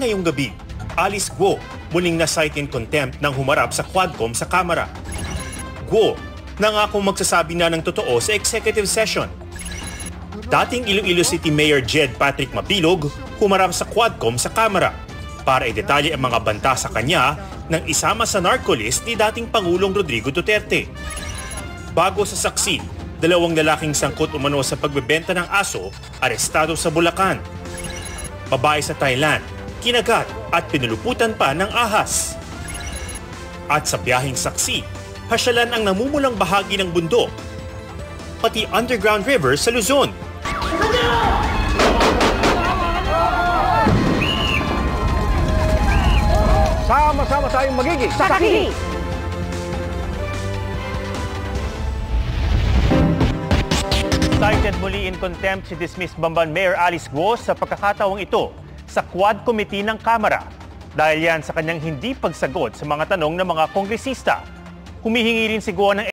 ngayong gabi, Alice Guo muling na-cite in contempt nang humarap sa Quadcom sa Kamara. Guo nangakong magsasabi na ng totoo sa executive session. Dating Iloilo City Mayor Jed Patrick Mabilog humarap sa Quadcom sa Kamara para idetalye ang mga banta sa kanya nang isama sa narco-list ni dating Pangulong Rodrigo Duterte. Bago sa saksi, 2 lalaking sangkot umano sa pagbebenta ng aso arestado sa Bulacan. Babae sa Thailand, kinagat at pinuluputan pa ng ahas. At sa biyaheng saksi, pasyalan ang namumulang bahagi ng bundok, pati underground river sa Luzon. Sama-sama tayong magiging saksi! Cited muli in contempt si dismissed Bamban Mayor Alice Guo sa pagkakataong ito sa Quad Committee ng Kamara dahil yan sa kanyang hindi pagsagot sa mga tanong ng mga kongresista. Humihingi rin si Guo ng